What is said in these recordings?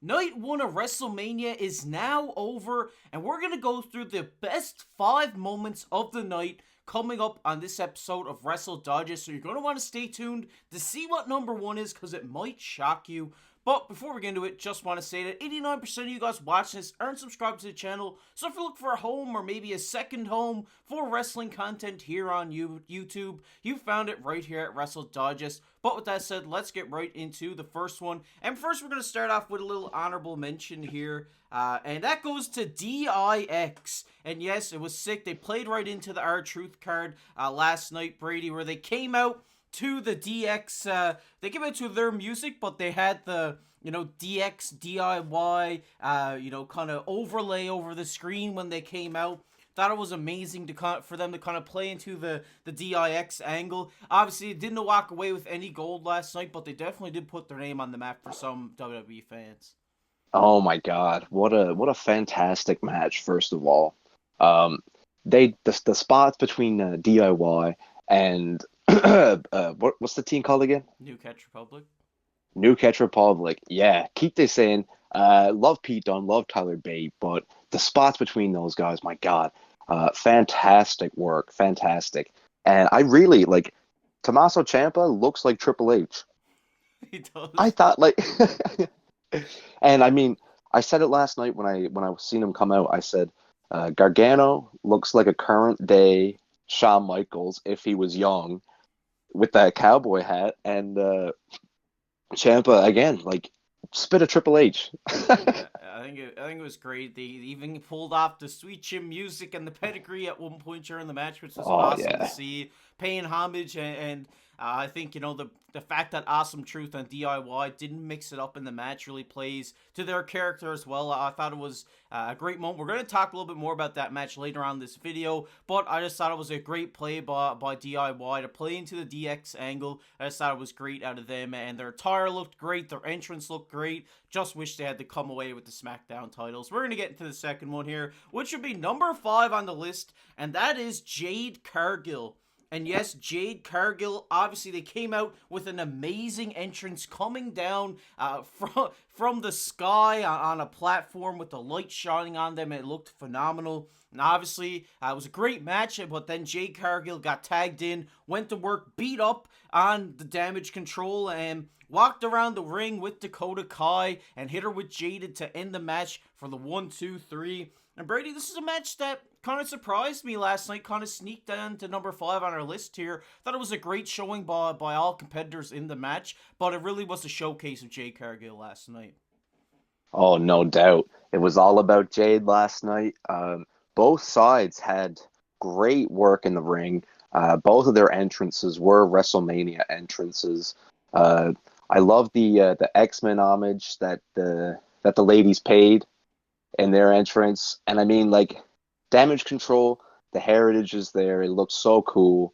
Night 1 of WrestleMania is now over, and we're going to go through the best 5 moments of the night coming up on this episode of Wrestle Digest. So you're going to want to stay tuned to see what number 1 is, because it might shock you. But before we get into it, just want to say that 89% of you guys watching this aren't subscribed to the channel. So if you look for a home or maybe a second home for wrestling content here on YouTube, you found it right here at Wrestle Digest. But with that said, let's get right into the first one. And first, we're going to start off with a little honorable mention here. And that goes to DIX. And yes, it was sick. They played right into the R-Truth card last night, Brady, where they came out to the DX, they came out to their music, but they had the, DX, DIY, kind of overlay over the screen when they came out. Thought it was amazing for them to kind of play into the DIX angle. Obviously, it didn't walk away with any gold last night, but they definitely did put their name on the map for some WWE fans. Oh my God, what a fantastic match! First of all, the spots between DIY and what's the team called again? New Catch Republic. New Catch Republic. Yeah, keep this in. Love Pete Dunne, love Tyler Bate, but the spots between those guys, my God, fantastic work, fantastic. And I really like Tommaso Ciampa looks like Triple H. He does. I thought and I mean, I said it last night when I seen him come out. I said, Gargano looks like a current day Shawn Michaels if he was young, with that cowboy hat, and Ciampa again, like spit a Triple H. Yeah, I think it was great. They even pulled off the Sweet Chin music and the pedigree at one point during the match, which was Oh awesome to yeah, see. Paying homage, and I think the fact that Awesome Truth and DIY didn't mix it up in the match really plays to their character as well. I thought it was a great moment. We're going to talk a little bit more about that match later on in this video, but I just thought it was a great play by DIY to play into the DX angle. I just thought it was great out of them, and their attire looked great, their entrance looked great. Just wish they had to come away with the SmackDown titles. We're going to get into the second one here, which would be number 5 on the list, and that is Jade Cargill. And yes, Jade Cargill, obviously they came out with an amazing entrance coming down from the sky on a platform with the light shining on them. It looked phenomenal. And obviously, it was a great match, but then Jade Cargill got tagged in, went to work, beat up on the damage control, and walked around the ring with Dakota Kai and hit her with Jaded to end the match for the 1, 2, 3. And Brady, this is a match that kind of surprised me last night, kind of sneaked down to number 5 on our list here. Thought it was a great showing by all competitors in the match, but it really was a showcase of Jade Cargill last night. oh no doubt. It was all about Jade last night. Both sides had great work in the ring. Both of their entrances were WrestleMania entrances. I love the X-Men homage that the ladies paid in their entrance, and I mean, like, damage control, the heritage is there. It looks so cool.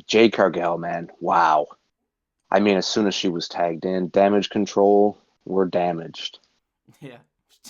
Jade Cargill, man, wow. I mean, as soon as she was tagged in, damage control were damaged. Yeah,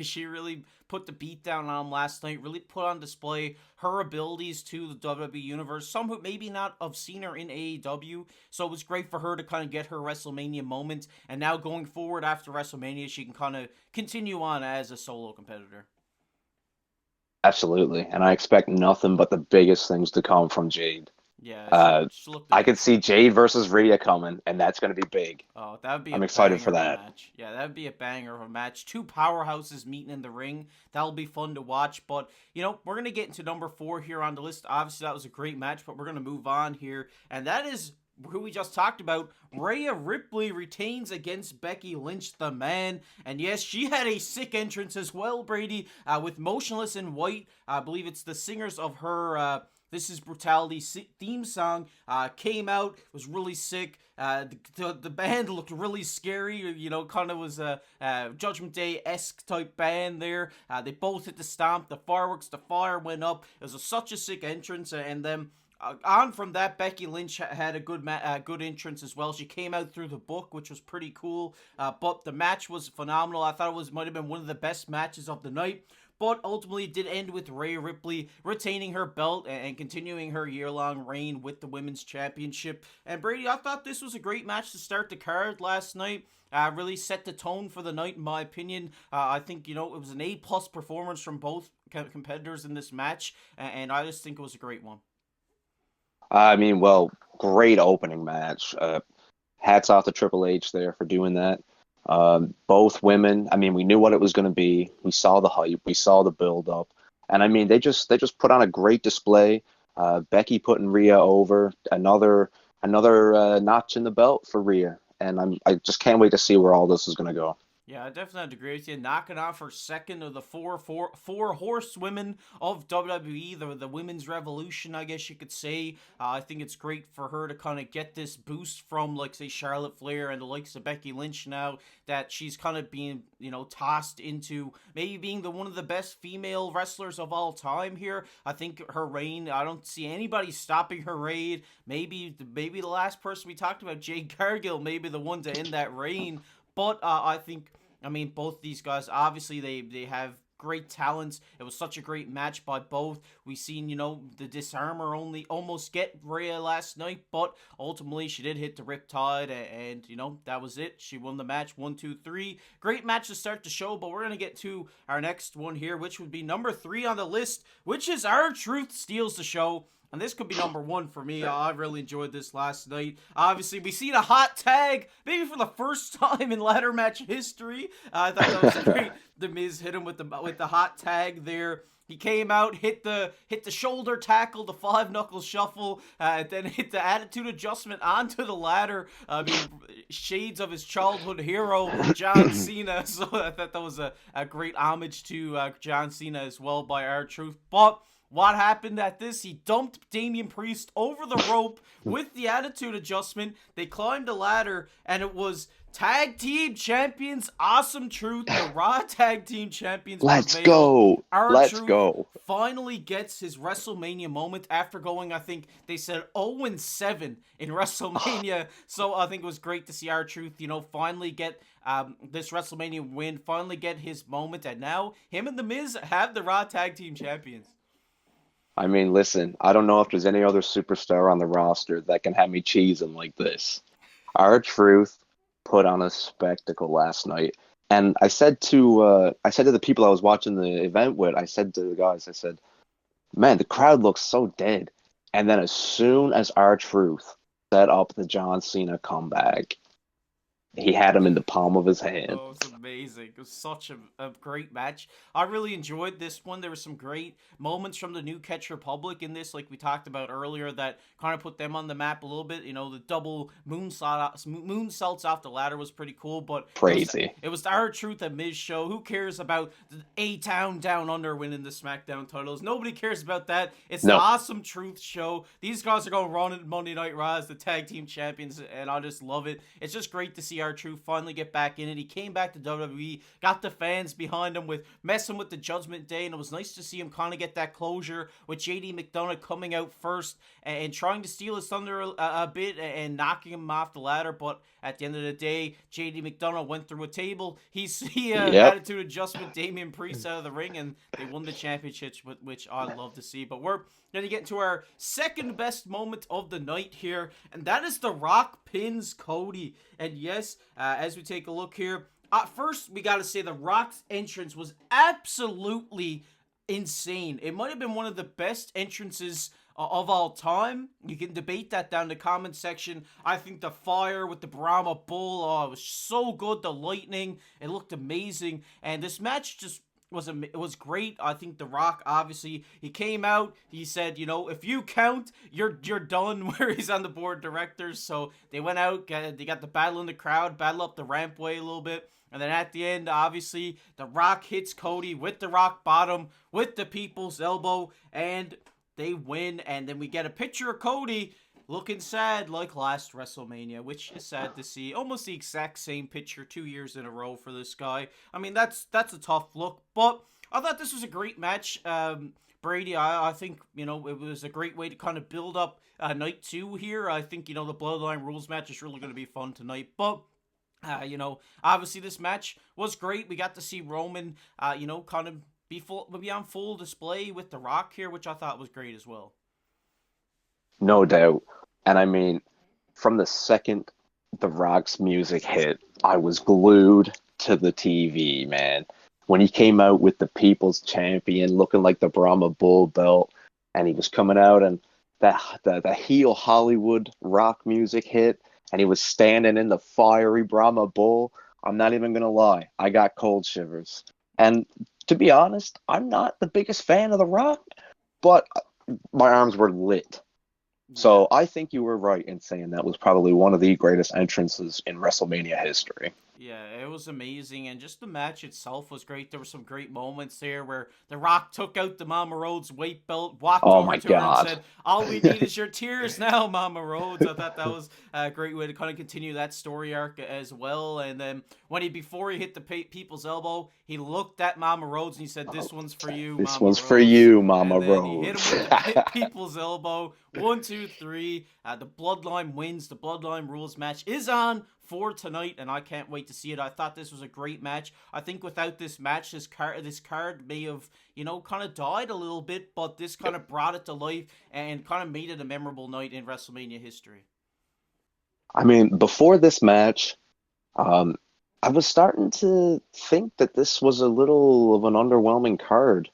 she really put the beat down on him last night, really put on display her abilities to the WWE Universe. Some who maybe not have seen her in AEW, so it was great for her to kind of get her WrestleMania moment, and now going forward after WrestleMania, she can kind of continue on as a solo competitor. Absolutely, and I expect nothing but the biggest things to come from Jade. Yeah, Uh, she looked I could amazing. see Jade versus Rhea coming, and that's going to be big. Oh, that would be a I'm excited banger for of a that. match. Yeah, that would be a banger of a match. Two powerhouses meeting in the ring. That'll be fun to watch. But, we're going to get into number 4 here on the list. Obviously, that was a great match, but we're going to move on here. And that is who we just talked about. Rhea Ripley retains against Becky Lynch, the man. And yes, she had a sick entrance as well, Brady, with Motionless in White. I believe it's the singers of her This Is Brutality theme song came out, was really sick. The band looked really scary, kind of was a Judgment Day-esque type band there. They both hit the stomp, the fireworks, the fire went up. It was such a sick entrance, and then On from that, Becky Lynch had a good entrance as well. She came out through the book, which was pretty cool. But the match was phenomenal. I thought it might have been one of the best matches of the night. But ultimately, it did end with Rhea Ripley retaining her belt and continuing her year-long reign with the Women's Championship. And Brady, I thought this was a great match to start the card last night. Really set the tone for the night, in my opinion. I think, it was an A-plus performance from both competitors in this match. And I just think it was a great one. I mean, well, great opening match. Hats off to Triple H there for doing that. Both women, I mean, we knew what it was going to be. We saw the hype, we saw the build up, and I mean, they just put on a great display. Becky putting Rhea over, another notch in the belt for Rhea, and I just can't wait to see where all this is going to go. Yeah, I definitely have to agree with you. Knocking off her second of the four horsewomen of WWE, the women's revolution, I guess you could say. I think it's great for her to kind of get this boost from, like, say, Charlotte Flair and the likes of Becky Lynch now, that she's kind of being, tossed into maybe being one of the best female wrestlers of all time here. I think her reign, I don't see anybody stopping her reign. Maybe the last person we talked about, Jade Cargill, maybe the one to end that reign. But I think, both these guys, obviously they have great talents. It was such a great match by both. We seen, the disarmer only almost get Rhea last night, but ultimately she did hit the Riptide, and that was it. She won the match 1, 2, 3. Great match to start the show, but we're going to get to our next one here, which would be number 3 on the list, which is R-Truth steals the show. And this could be number 1 for me. I really enjoyed this last night. Obviously, we seen a hot tag, maybe for the first time in ladder match history. I thought that was great. The Miz hit him with the hot tag there. He came out, hit the shoulder tackle, the 5-knuckle shuffle, then hit the attitude adjustment onto the ladder. Shades of his childhood hero, John Cena. So I thought that was a great homage to John Cena as well by R-Truth. But what happened at this? He dumped Damian Priest over the rope with the attitude adjustment. They climbed a ladder, and it was Tag Team Champions Awesome Truth, the Raw Tag Team Champions. Let's go. Let's go. Finally gets his WrestleMania moment after going, I think they said 0-7 in WrestleMania. So I think it was great to see R-Truth, finally get this WrestleMania win, finally get his moment, and now him and The Miz have the Raw Tag Team Champions. I mean, listen, I don't know if there's any other superstar on the roster that can have me cheesing like this. R-Truth put on a spectacle last night. And I said to the people I was watching the event with, I said to the guys, I said, man, the crowd looks so dead. And then as soon as R-Truth set up the John Cena comeback, he had him in the palm of his hand. Oh, it was amazing. It was such a great match. I really enjoyed this one. There were some great moments from the New Catch Republic in this, like we talked about earlier, that kind of put them on the map a little bit. The double moonsaults off the ladder was pretty cool, but crazy. It was the R-Truth and Miz show. Who cares about the A-Town Down Under winning the SmackDown titles? Nobody cares about that. It's the Awesome Truth show. These guys are going to run in Monday Night Raw as the tag team champions, and I just love it. It's just great to see R-Truth finally get back in it. He came back to WWE, got the fans behind him with messing with the Judgment Day, and it was nice to see him kind of get that closure with JD McDonough coming out first and trying to steal his thunder a bit and knocking him off the ladder. But at the end of the day, JD McDonough went through a table. Attitude adjustment, Damian Priest out of the ring, and they won the championship, which I love to see. But we're going to get into our second best moment of the night here, and that is The Rock pins Cody. And yes, as we take a look here, first we got to say The Rock's entrance was absolutely insane. It might have been one of the best entrances of all time. You can debate that down in the comment section. I think the fire with the Brahma Bull, it was so good. The lightning, it looked amazing. And this match just it was great. I think The Rock, obviously, he came out, he said, if you count, you're done, where he's on the board of directors. So they went out, they got the battle in the crowd, battle up the rampway a little bit. And then at the end, obviously, The Rock hits Cody with the rock bottom, with the people's elbow, and they win. And then we get a picture of Cody looking sad like last WrestleMania, which is sad to see. Almost the exact same picture 2 years in a row for this guy. I mean, that's a tough look, but I thought this was a great match. Brady, I think, it was a great way to kind of build up night 2 here. I think, the Bloodline Rules match is really going to be fun tonight. But obviously this match was great. We got to see Roman, kind of be on full display with The Rock here, which I thought was great as well. No doubt. And I mean, from the second The Rock's music hit, I was glued to the TV, man. When he came out with the People's Champion looking like the Brahma Bull belt, and he was coming out and the heel Hollywood Rock music hit, and he was standing in the fiery Brahma Bull, I'm not even going to lie. I got cold shivers. And to be honest, I'm not the biggest fan of The Rock, but my arms were lit. So I think you were right in saying that was probably one of the greatest entrances in WrestleMania history. Yeah, it was amazing, and just the match itself was great. There were some great moments there where The Rock took out the Mama Rhodes weight belt, walked Oh over my to her and God. said, "All we need is your tears now, Mama Rhodes." I thought that was a great way to kind of continue that story arc as well. And then before he hit the People's Elbow, he looked at Mama Rhodes and he said, "This one's for you, This Mama one's Rhodes." for you, Mama And then he hit Rhodes. him with the People's Elbow. 1, 2, 3. The Bloodline wins. The Bloodline Rules match is on for tonight, and I can't wait to see it. I thought this was a great match. I think without this match, this card may have, kind of died a little bit, but this kind of brought it to life and kind of made it a memorable night in WrestleMania history. I mean, before this match, I was starting to think that this was a little of an underwhelming card.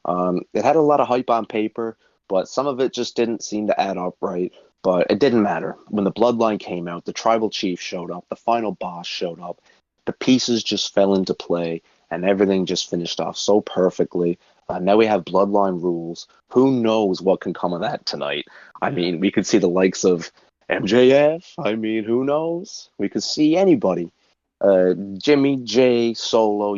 It had a lot of hype on paper, but some of it just didn't seem to add up right. But it didn't matter. When the Bloodline came out, the Tribal Chief showed up, the Final Boss showed up, the pieces just fell into play, and everything just finished off so perfectly. Now we have Bloodline Rules. Who knows what can come of that tonight? I mean, we could see the likes of MJF. I mean, who knows? We could see anybody. Jimmy, Jay, Solo,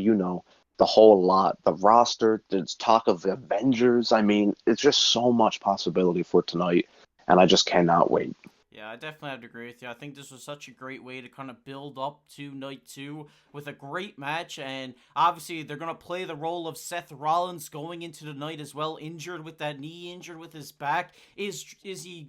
the whole lot. The roster, there's talk of Avengers. I mean, it's just so much possibility for tonight, and I just cannot wait. Yeah, I definitely have to agree with you. I think this was such a great way to kind of build up to night 2 with a great match. And obviously, they're going to play the role of Seth Rollins going into the night as well, injured with that knee, injured with his back. Is he,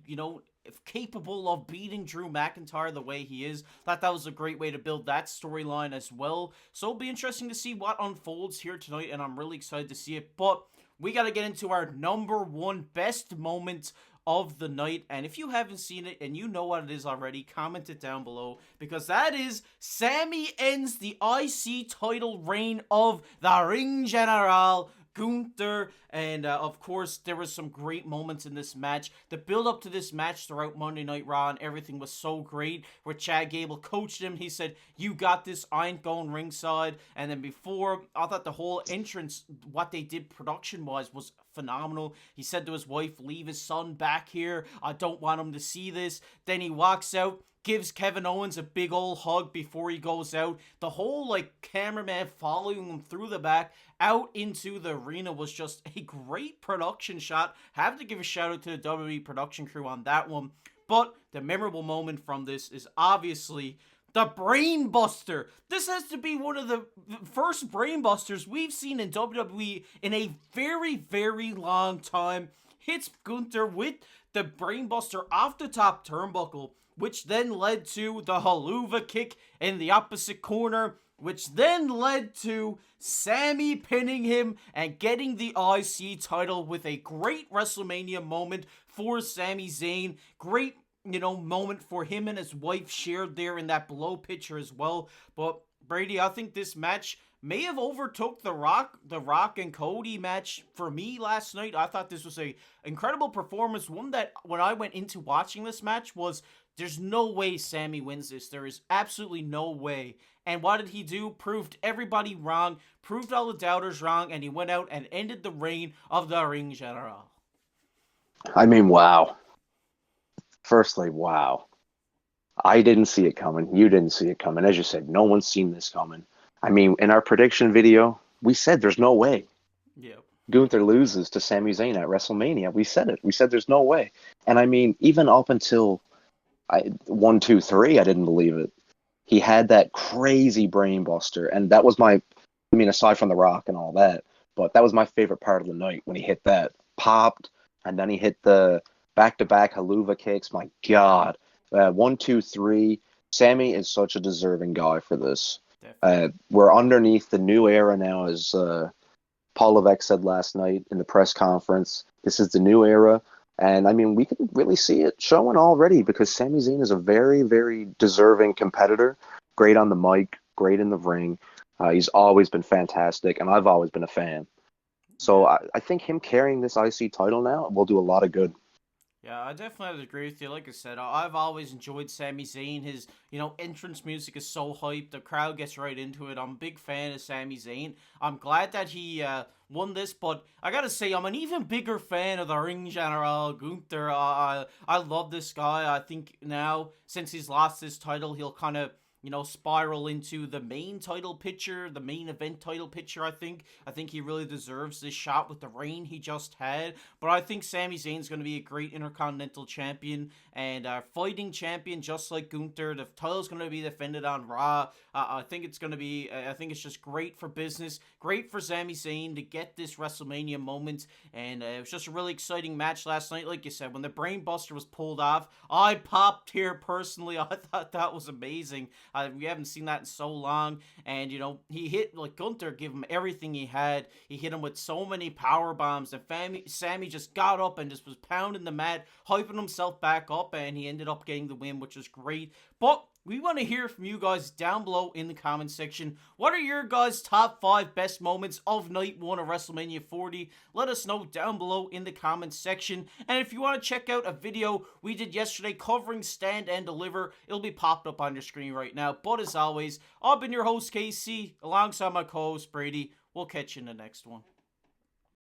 capable of beating Drew McIntyre the way he is? Thought that was a great way to build that storyline as well. So it'll be interesting to see what unfolds here tonight, and I'm really excited to see it. But we got to get into our number 1 best moment of the night, and if you haven't seen it and you know what it is already, comment it down below, because that is Sami ends the IC title reign of the Ring General Gunther. And of course, there was some great moments in this match. The build up to this match throughout Monday Night Raw and everything was so great, where Chad Gable coached him. He said, "You got this, I ain't going ringside." And then before, I thought the whole entrance, what they did production wise, was phenomenal. He said to his wife, "Leave his son back here, I don't want him to see this." Then he walks out, gives Kevin Owens a big old hug before he goes out. The whole cameraman following him through the back out into the arena was just a great production shot. Have to give a shout out to the WWE production crew on that one. But the memorable moment from this is obviously the Brain Buster. This has to be one of the first Brain Busters we've seen in WWE in a very, very long time. Hits Gunther with the Brain Buster off the top turnbuckle, which then led to the haluva kick in the opposite corner, which then led to Sami pinning him and getting the IC title with a great WrestleMania moment for Sami Zayn. Great, moment for him and his wife shared there in that below picture as well. But Brady, I think this match may have overtook the Rock and Cody match for me last night. I thought this was a incredible performance. One that when I went into watching this match was, there's no way Sami wins this. There is absolutely no way. And what did he do? Proved everybody wrong, proved all the doubters wrong, and he went out and ended the reign of the Ring General. I mean, wow. Firstly, wow. I didn't see it coming. You didn't see it coming. As you said, no one's seen this coming. I mean, in our prediction video, we said there's no way. Yep. Gunther loses to Sami Zayn at WrestleMania. We said it. We said there's no way. And I mean, even up until 1, 2, 3, I didn't believe it. He had that crazy brain buster, and that was aside from The Rock and all that, but that was my favorite part of the night when he hit that, popped, and then he hit the back-to-back haluva kicks. My God. 1, 2, 3. Sami is such a deserving guy for this. Definitely. We're underneath the new era now, as Paul Levesque said last night in the press conference. This is the new era. And I mean, we can really see it showing already because Sami Zayn is a very, very deserving competitor. Great on the mic, great in the ring. He's always been fantastic, and I've always been a fan. So Yeah. I think him carrying this IC title now will do a lot of good. Yeah, I definitely would agree with you. Like I said, I've always enjoyed Sami Zayn. His, entrance music is so hyped. The crowd gets right into it. I'm a big fan of Sami Zayn. I'm glad that he won this, but I gotta say, I'm an even bigger fan of the ring general, Gunther. I love this guy. I think now, since he's lost his title, he'll kind of spiral into the main title picture, the main event title picture, I think. I think he really deserves this shot with the reign he just had. But I think Sami Zayn's going to be a great Intercontinental Champion and fighting champion just like Gunther. The title's going to be defended on Raw. I think it's going to be, I think it's just great for business, great for Sami Zayn to get this WrestleMania moment. And it was just a really exciting match last night. Like you said, when the Brain Buster was pulled off, I popped here personally. I thought that was amazing. We haven't seen that in so long. And, he hit, like, Gunther, give him everything he had. He hit him with so many power bombs. And Sami just got up and just was pounding the mat, hyping himself back up. And he ended up getting the win, which was great. But we want to hear from you guys down below in the comment section. What are your guys' top 5 best moments of night 1 of WrestleMania 40? Let us know down below in the comment section. And if you want to check out a video we did yesterday covering Stand and Deliver, it'll be popped up on your screen right now. But as always, I've been your host KC alongside my co-host Brady. We'll catch you in the next one.